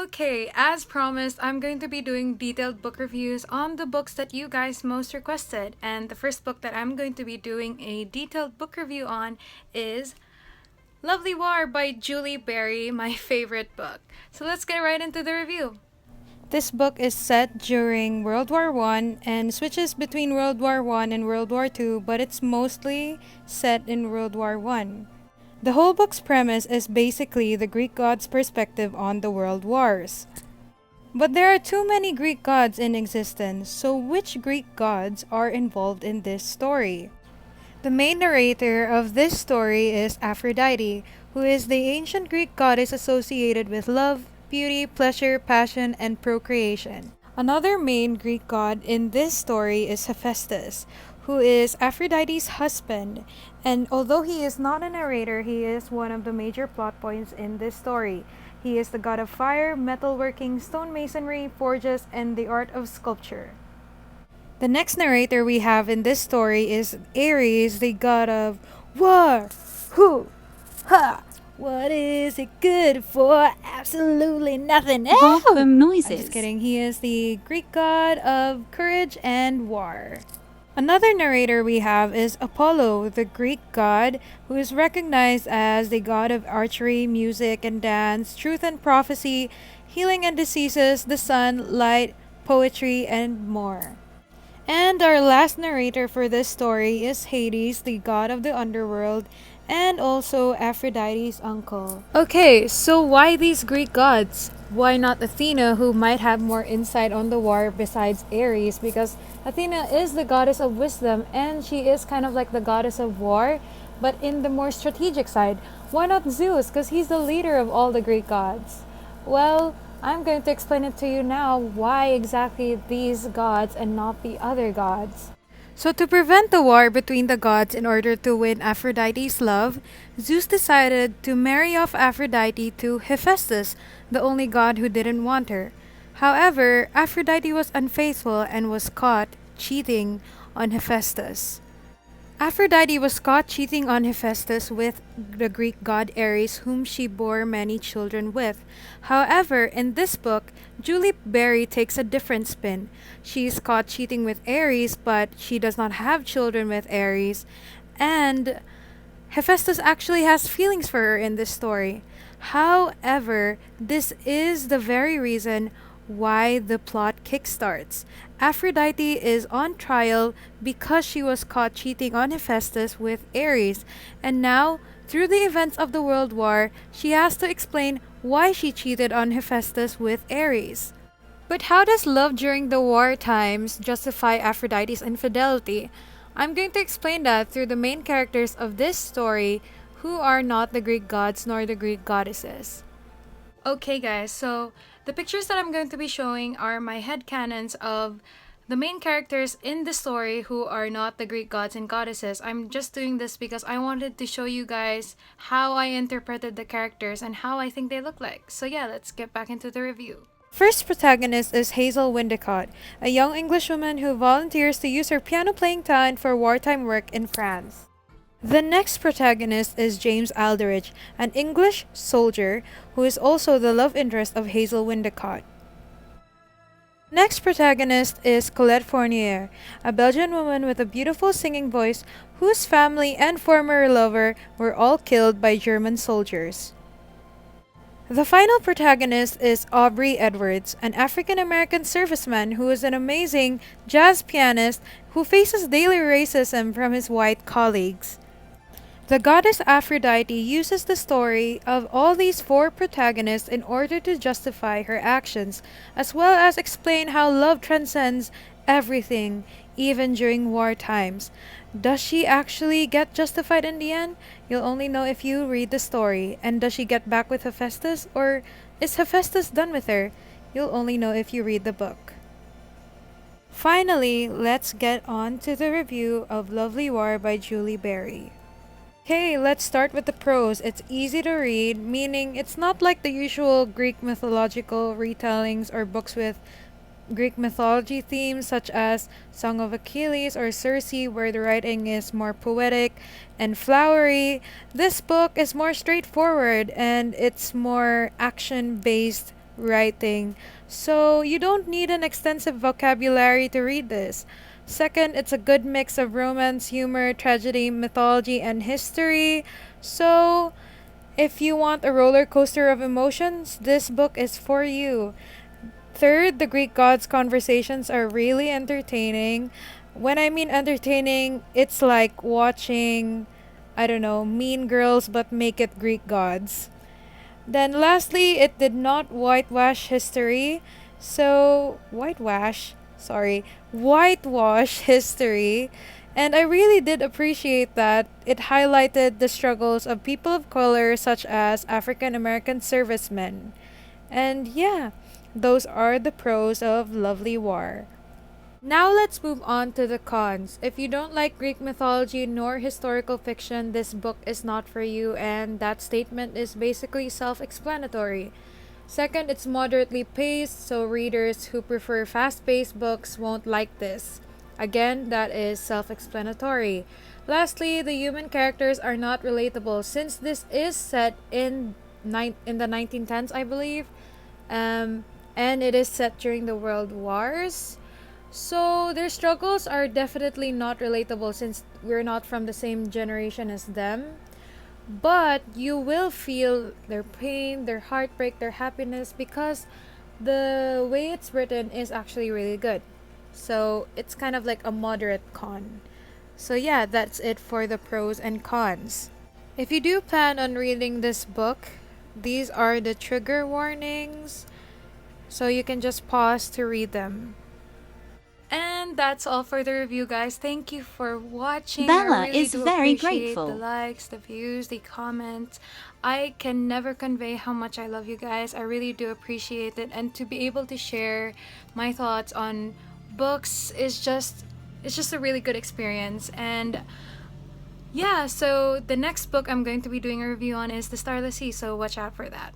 Okay, as promised, I'm going to be doing detailed book reviews on the books that you guys most requested. And the first book that I'm going to be doing a detailed book review on is Loveky War by Julie Berry, my favorite book. So let's get right into the review. This book is set during World War I and switches between World War I and World War II, but it's mostly set in World War I. The whole book's premise is basically the Greek gods' perspective on the world wars. But there are too many Greek gods in existence, so which Greek gods are involved in this story? The main narrator of this story is Aphrodite, who is the ancient Greek goddess associated with love, beauty, pleasure, passion, and procreation. Another main Greek god in this story is Hephaestus, who is Aphrodite's husband, and although he is not a narrator, he is one of the major plot points in this story. He is the god of fire, metalworking, stonemasonry, forges, and the art of sculpture. The next narrator we have in this story is Ares, the god of war. Who? Ha! What is it good for? Absolutely nothing. Welcome I'm noises. just kidding. He is the Greek god of courage and war. Another narrator we have is Apollo, the Greek god, who is recognized as the god of archery, music and dance, truth and prophecy, healing and diseases, the sun, light, poetry, and more. And our last narrator for this story is Hades, the god of the underworld, and also Aphrodite's uncle. Okay, so why these Greek gods? Why not Athena, who might have more insight on the war besides Ares? Because Athena is the goddess of wisdom and she is kind of like the goddess of war, but in the more strategic side. Why not Zeus? Because he's the leader of all the Greek gods. Well, I'm going to explain it to you now why exactly these gods and not the other gods. So to prevent the war between the gods in order to win Aphrodite's love, Zeus decided to marry off Aphrodite to Hephaestus, the only god who didn't want her. However, Aphrodite was unfaithful and was caught cheating on Hephaestus. Aphrodite was caught cheating on Hephaestus with the Greek god Ares, whom she bore many children with. However, in this book, Julie Berry takes a different spin. She is caught cheating with Ares, but she does not have children with Ares, and Hephaestus actually has feelings for her in this story. However, this is the very reason why the plot kickstarts. Aphrodite is on trial because she was caught cheating on Hephaestus with Ares, and now, through the events of the World War, she has to explain why she cheated on Hephaestus with Ares. But how does love during the war times justify Aphrodite's infidelity? I'm going to explain that through the main characters of this story, who are not the Greek gods nor the Greek goddesses. Okay guys, so the pictures that I'm going to be showing are my headcanons of the main characters in the story who are not the Greek gods and goddesses. I'm just doing this because I wanted to show you guys how I interpreted the characters and how I think they look like. So yeah, let's get back into the review. First protagonist is Hazel Windicott, a young Englishwoman who volunteers to use her piano playing talent for wartime work in France. The next protagonist is James Alderidge, an English soldier who is also the love interest of Hazel Windicott. Next protagonist is Colette Fournier, a Belgian woman with a beautiful singing voice whose family and former lover were all killed by German soldiers. The final protagonist is Aubrey Edwards, an African-American serviceman who is an amazing jazz pianist who faces daily racism from his white colleagues. The goddess Aphrodite uses the story of all these four protagonists in order to justify her actions, as well as explain how love transcends everything, even during war times. Does she actually get justified in the end? You'll only know if you read the story. And does she get back with Hephaestus, or is Hephaestus done with her? You'll only know if you read the book. Finally, let's get on to the review of Loveky War by Julie Berry. Okay, let's start with the prose. It's easy to read, meaning it's not like the usual Greek mythological retellings or books with Greek mythology themes such as Song of Achilles or Circe, where the writing is more poetic and flowery. This book is more straightforward and it's more action-based writing. So you don't need an extensive vocabulary to read this. Second, it's a good mix of romance, humor, tragedy, mythology, and history. So if you want a roller coaster of emotions, this book is for you. Third, the Greek gods' conversations are really entertaining. When I mean entertaining, it's like watching, I don't know, Mean Girls but make it Greek gods. Then lastly, it did not whitewash history. So, whitewash history. And I really did appreciate that it highlighted the struggles of people of color such as African American servicemen. And yeah, those are the pros of Lovely War. Now let's move on to the cons. If you don't like Greek mythology nor historical fiction, this book is not for you, and that statement is basically self explanatory. Second, it's moderately paced, so readers who prefer fast paced books won't like this. Again, that is self explanatory. Lastly, the human characters are not relatable since this is set in the 1910s, I believe, and it is set during the World Wars. So their struggles are definitely not relatable since we're not from the same generation as them. But you will feel their pain, their heartbreak, their happiness because the way it's written is actually really good. So it's kind of like a moderate con. So yeah, that's it for the pros and cons. If you do plan on reading this book, these are the trigger warnings. So you can just pause to read them. And that's all for the review, guys. Thank you for watching. I Bella really is do very appreciate the grateful. likes, the views, the comments. I can never convey how much I love you guys. I really do appreciate it. And to be able to share my thoughts on books is just it's just a really good experience. And yeah, so the next book I'm going to be doing a review on is The Starless Sea, so watch out for that.